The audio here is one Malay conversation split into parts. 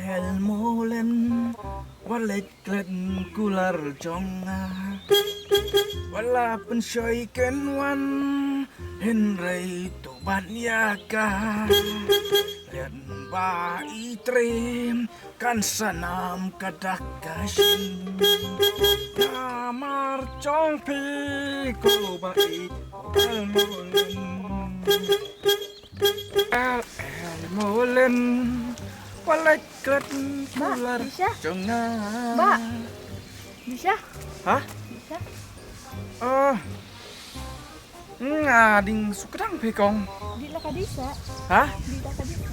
Elmolen walet klet kular jonga wala pensyoiken wan henrei tobat yaka lian ba itrim kan sanam kadak kashin namar chong pi ko ba i elmolen elmolen walet klet kular bisa? jonga. Mbak, bisa? Hah? Bisa? Oh, ngading sukadang pekong. Di laka bisa? Hah? Di laka bisa?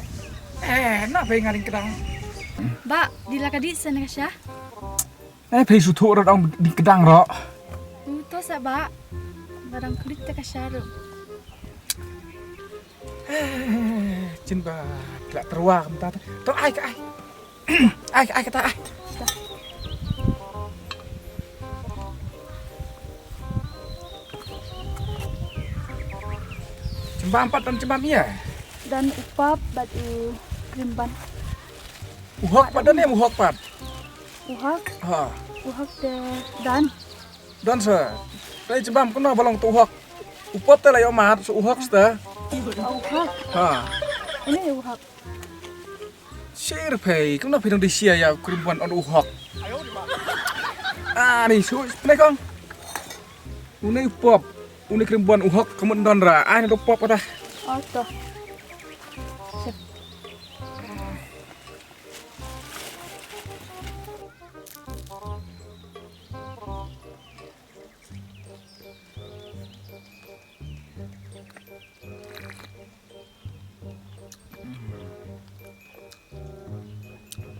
Enak pe ngading kedang. Mbak, di laka bisa nih Kasya? Pe sutu orang di kedang ro. Itu sa Mbak. Barang kulit teh Kasya ro. Cin ba, kelak terwak bentar. Tuh ai ke ai. Ai kata ai. Cembam empat dan cembam iya. Dan upap batu krimban. Uhok padan ya uhok pat. Uhak, Ha. uhak deh dan Dan se. Tadi cembam kena balong tu uhok. Upot teh layo mat su uhok sta. uhak. Ha. Ini uhak. Share pay, kung pinang di siya ya kurimpuan on uhok. Ah, nih su, nih kong. Unay pop, unay kurimpuan uhok kamu don ra, ay do pop ata. Oh, tuh. Sip.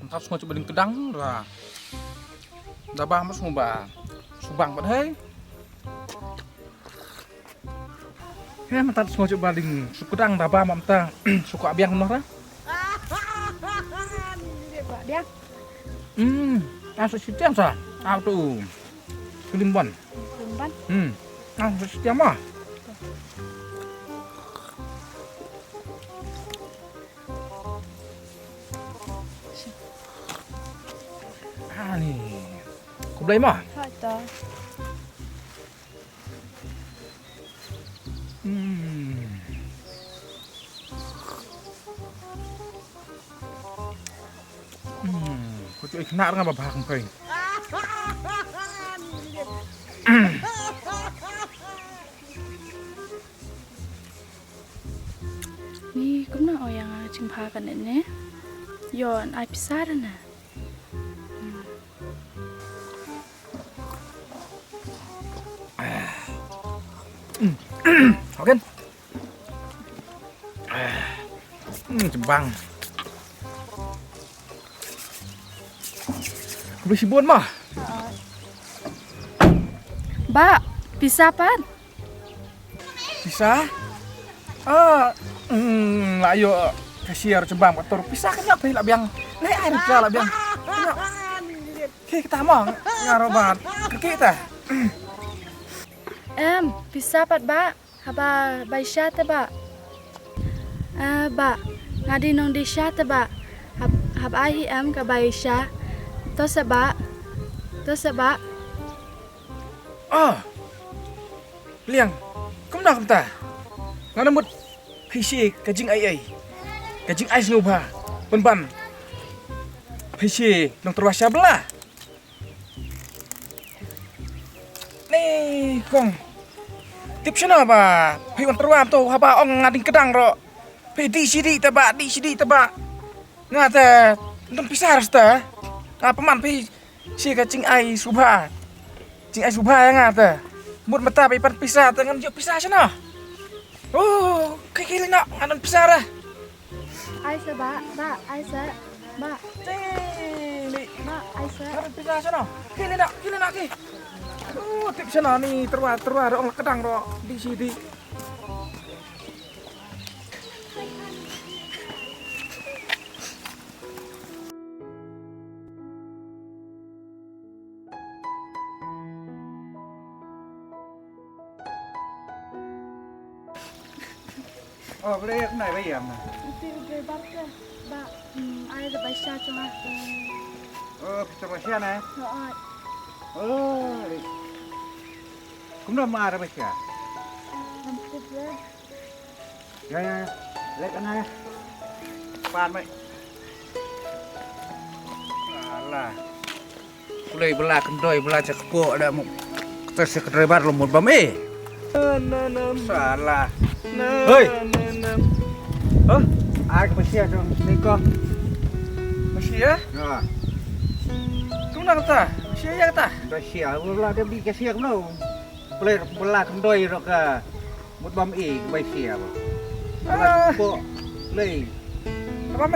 Entah semua coba ding kedang ra. Dabah mas ngubah, subang pada hey. Ya, mentat semua coba ding sukudang dabah mamta suka abiang nomor ra. Pak dia Asa sitiam sa, auto kulimban. krimban. Asa sitiam mah. Ah nih, kau beli mah? Ha ito. Kau cuy kena dengan babah kau. Ni kumna o yang chimpa kan ini. Yon ai pisar na. Oke. Jembang. Kau beli sibun mah? Mbak, bisa pan? Bisa? Ah, lah yo kasiar jembang motor pisah kan apa lah biang. Nih air lah biang. Kita mah ngarobat ke kita. Bisa pat ba? Haba baisya te ba? Ba, ngadi nong di sya te ba? Hab ai ka baisya. To sa ba? To sa ba? Ah, liang, kamu nak kata? Ngana mut pisi kajing ai, kajing ai snuba, ban, pisi nong terwasya belah. Nih, kong, tipsnya apa? Pihon terwam tu, haba ong ngading kedang ro. Di sini tebak, ngata, nong pisah rasta. Apa man pisi kajing ai subha. Cing ai subha yang ngata. Mut mata pipan pisah dengan juk pisah sana. Oh, kekili nak anon pisah dah. Ai sa ba? Ba, ai sa. Ba, Ni, ba, ai sa. anon pisah sana. Kili nak ki. Oh, tip sana ni terwa orang kedang ro di sini. Oh, boleh naik bayam. Iti ugay barka. ba, ai da bai sha chunga. Kita masih ana. Rồi, Cũng đâu mà ra bây giờ. làm tiếp lên. Ya, lihat ana. Pan mai. Alah. Kulai belah kendoi belah cekpo ada mu. Kita sekedar bar lumut bam Salah. Hei. Ai ke masih dong? Ni kok. Masih ya? Ya. Kung na kata? Masih ya kata? Sia belah dia beli ke sia no. Kulai belah kendoi ro ka. Mut bam bai sia. Belah cekpo. Lei. Apa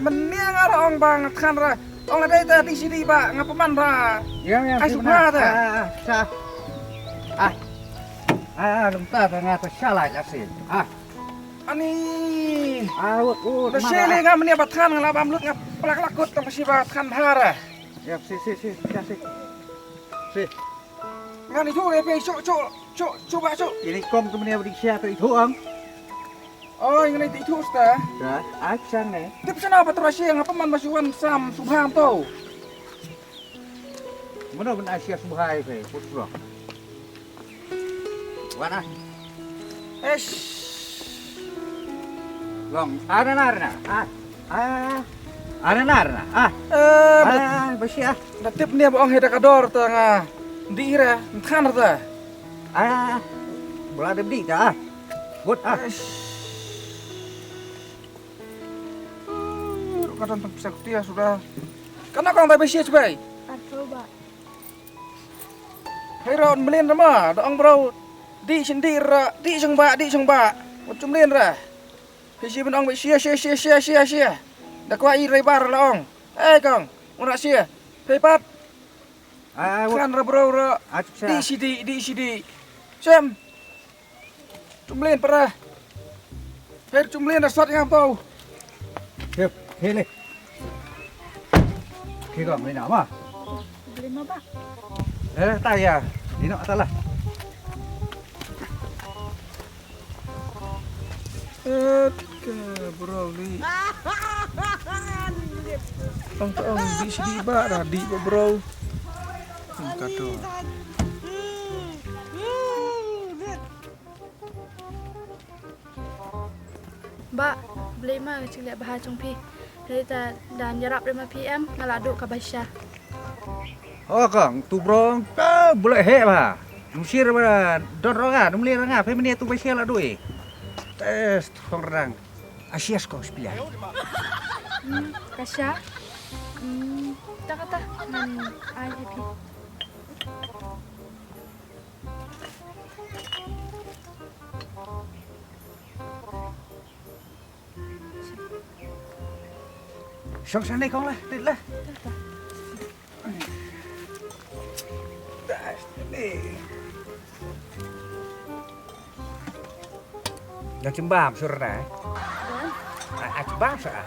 menia ngara ong bang kan ra. Ong ada itu di sini pak, ngapa man ra? Ya. Ai suka ta? Lumta ngata salah asin. Ani, Udah masih ngam menia batkan ngala bam lut ngap pelak lakut tam masih batkan hara. Ya, si. Ngan itu lepe coba. Ini kom tu menia beri sia tu itu ang. Oh, yang ini itu sta. Dah, action ni. Tapi kenapa terus yang ngapa man masukan sam subham tau? Mana ben Asia subhai ke, putra. Wana. Long, arna. Arna. Besi ah. Natip nia boong heda kador tanga. Dira, kan ta. Bola de bdi ta. Gut Kadang bisa dia sudah. Karena kau tak bisa coba. Atau ba. Hei ron melin nama, doang bro. Di sendiri, di jengba. Macam melin ra. Hei benong sia. Dah kau air lebar laong. Kong, mana sia? Hei pat. Kan ra bro ra. Di sidi. Sem. Cumlin parah. Hei cumlin dah sot ngam tau. Hiệp, thế này. Khi gọi người nào mà? Beli mah ba. Tay à? Đi nọ ta là. Bro ni. Tong di sini ba dah di bro. Kado. Ba, beli mah cilek bahar chung pi. Dari dan jarap dengan PM ngaladu ka Baisha. Kang, tu bro, boleh he ba? Musir ba, don roga, numli ranga, pe meni tu basia la doi. Tes orang Asias kau sepilihan. Kasha. Tak kata nan ai happy. Xong sang đây con là, đi là. Yang cembam surna. Cembam sa.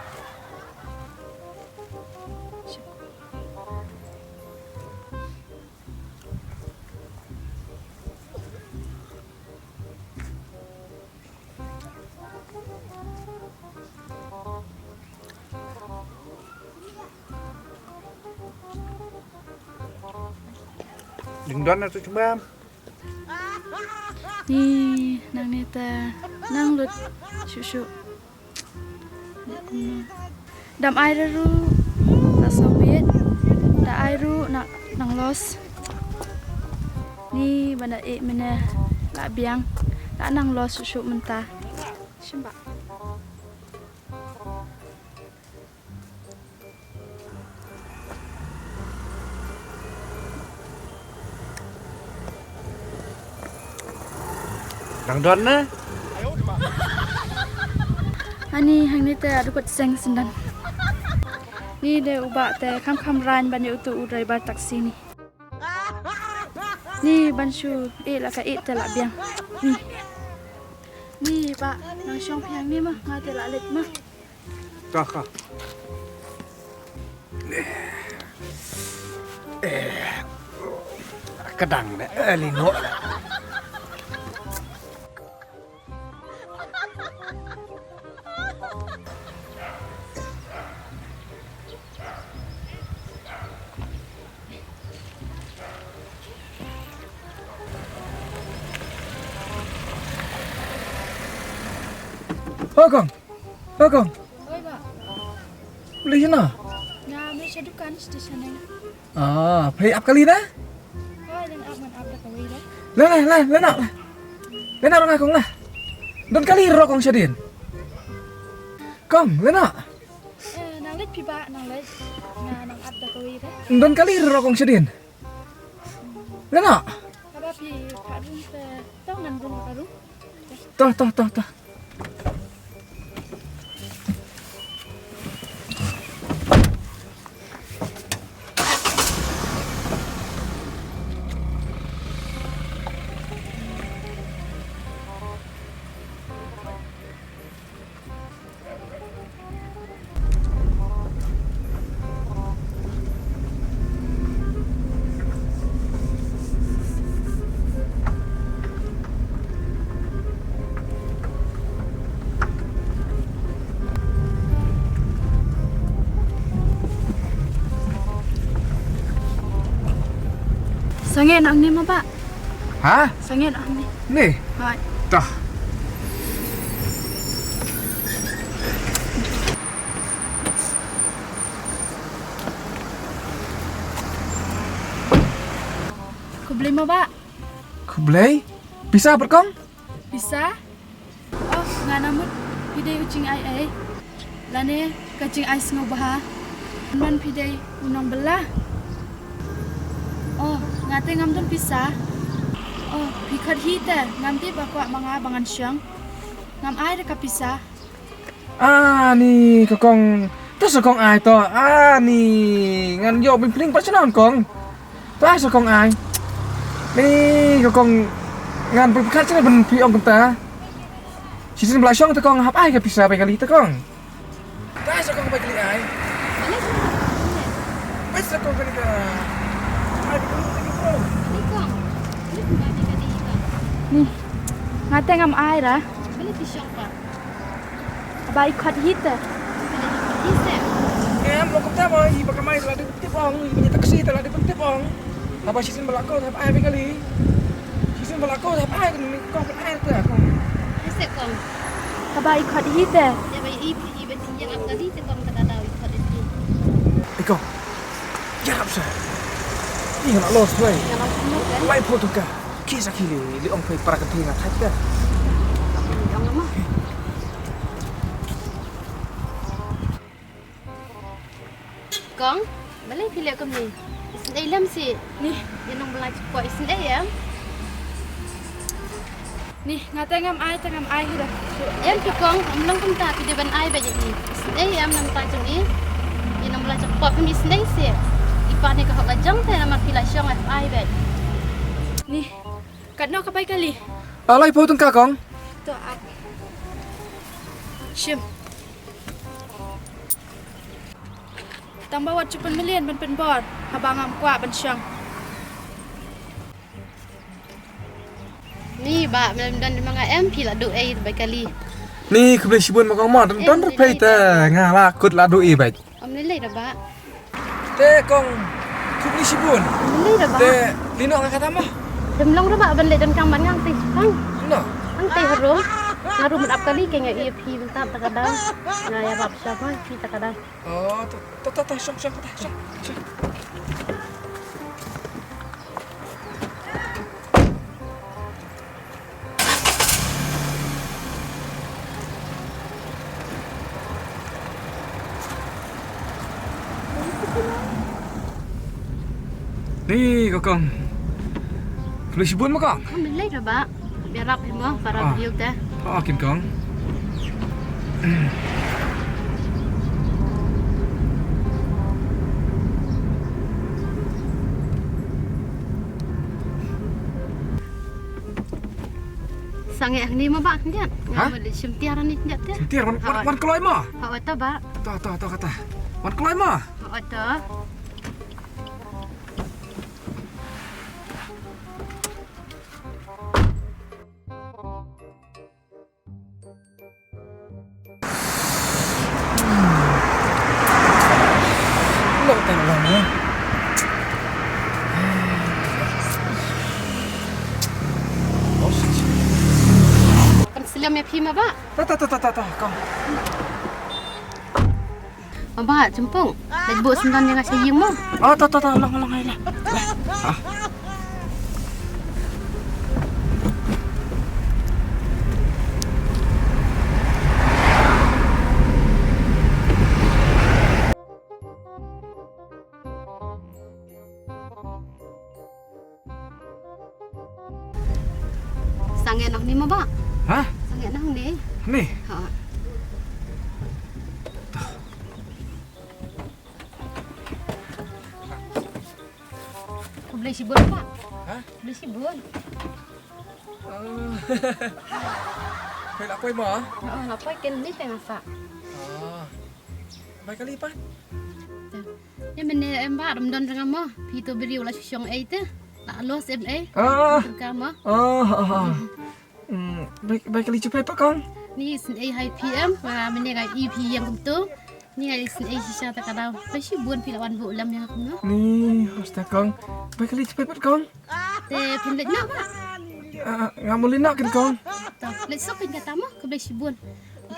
Đừng đoán là tôi cembam. Ni nang neta nang lut susu. Dam air ru tak sawit. Da air ru nak nang los. Ni banda mana la biang. Da nang los susu mentah. Simba. Đừng đoán á. Ani hang ni te adukut seng sendan. Ni de ubak te kam ran ban utu urai bar taksi ni. Ni ban shu la ka te la biang. Ni ba nang syong piang ni mah ngate la let mah. Kau. Kedang deh, lino. Oh kong. Oh kong. Oi, Pak. Beli sana. Nga, may siya dukan di sana. Ah, pay up kali dah. Oi, dan man abda ka wala. Lah. Lena orang kong lah. Don kali ro kong syadin. Kong, lena. Nang lit pi ba, nang lit. Nga nang abda ka wala. Don kali ro kong syadin. Lena. Haba pi parun pe tong nan bung paru. Toh. Sangin ang ni mo ba? Hah? Sangin ang ni. Nih. Hai. Toh. Ku beli mo ba? Kublai? Bisa berkong? Bisa? Oh, nga naman. Pide ucing ay. Lane, kacing ay singo baha. Man pide unang belah. Oh, ngate ngam dun bisa. Oh, pikat hite. Ngam di bakwa mga bangan siyang. Ngam ay ka bisa. Ah, nih kokong. Terus kokong ai to. Ah, nih ngan yo pimpling pas naon kong. Pas kokong ai. Nih kokong ngan berkat sini ben pi ong kenta. Sisin belasong to kong hap ai ka bisa pe kali to kong. Pas kokong pe kali ai. Pas kokong kali ka. Ai kali kong. Nih, ngate ngam ay ra. Balik di shop pa. Abay kat hite. Isip. Em lo kenta mo i pakamai telah dipetip ong, i punya taksi telah dipetip ong. Apa sisin belako hap ai pe kali. Sisin belako hap ai kong pe ai tu kong. Isip kong. Abay kat hite. Ya bay iben yang up tadi te kong kata daw ikot itu. Ikaw. Jarap sa. Iya nak los way. Yang up mo kan. Lai po tu ka. Kisa kili li ong pay para katinga type ka. Yang lama. Kong, balik pilih kong ni. Isin ilam si. Nih, Yan ang belajar ko isin ayam. nih ngate ngam ay hira. Yan pi kong, amlang kong ta pide ban ay ba ni. Isin ayam nam ta ni. Yan ang belajar ko kami isin ay si. Ipa ni ka hajang ta naman pila siyang ay ba. Nih, kadno kabay kali. Lai po tu ka kong. To up. Shim. Tambah wat cupan million ban pen bor. Habangam kwa ban syang. Ni ba dan mga em pila do ay ba kali. Ni keblai sibun makong mo don repay ta ngala kut la do i bai. Om nilai dah ba. Te kong keblai sibun. Nilai dah ba. Te lino nga kata mo. Demlong dah ba ban le dan kang ban ngang ti. Kang. No. Ang tay harum. Ngarum man up kali kay nga EP tap takadaw. Nga ya bab siya ba pi takadaw. Oh, ta syok. Ni kokong. Keblai sibun mo kong. Om nilai dah ba. Biar rap mo para Ah. video dah. Oh, kin kong. Sange ang ni mo ba kandian? Ha? Nga mo sim tiaran ni kandian te. Tiar wan keloi mo. Ha ota ba. To kata. Wan keloi mo. Ha ota. Lo tengok ni. jam ya pi ma ba. Ta kong. Ma ba cempung. Dah buat sendan yang ngasih yung mo. Oh, ta lang ay la. Sangat nak ni ma ba. Ha? Sangat nak ni. Ni. Ha. Kau boleh sibun pak? Ha? Boleh sibun. Phải là quay mở. Apa ikan ni tengah sak. Baik kali Pak. Ni mana emba ramdan dengan mo. Pi tu beri ulah syong ai tu. Tak los em ai. Ah. Kamu. Baik kali cepat Pak Kong. Ni sin ai hai PM và mình này EP yang tu. Ni ai sin ai sisa tak kadau. Pasti buan pi lawan bu lam yang aku no. Ni, hosta Kong. Baik kali cepat Pak Kong. Te pindah nak ba. Ngamulin nak kan Kong. Tu. Let sok kan kata mo ke besi buan.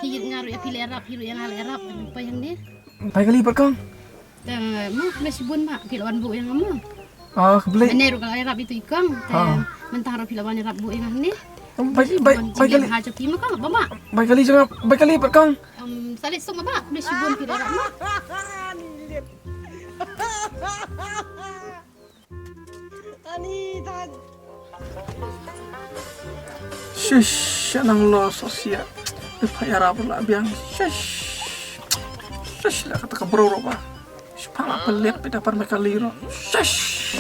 Pi ngaru ya pilih Arab, hiru yang Arab apa yang ni. Baik kali Pak Kong. Te mo besi buan mak pi lawan bu yang kamu. Boleh. Ini kalau Arab itu ikang. Te mentah pi lawan Arab bu yang ni. Baik kali. Hajo pi mo kang ba mak. Baik kali jangan. Baik kali Pak Kong. Salit sok ba besi buan pi Arab mak. Shush, nang lo sosial. Payara pula biang. Shush lah kata kabro ba. Sepala pelit pada par mereka liro. Shush.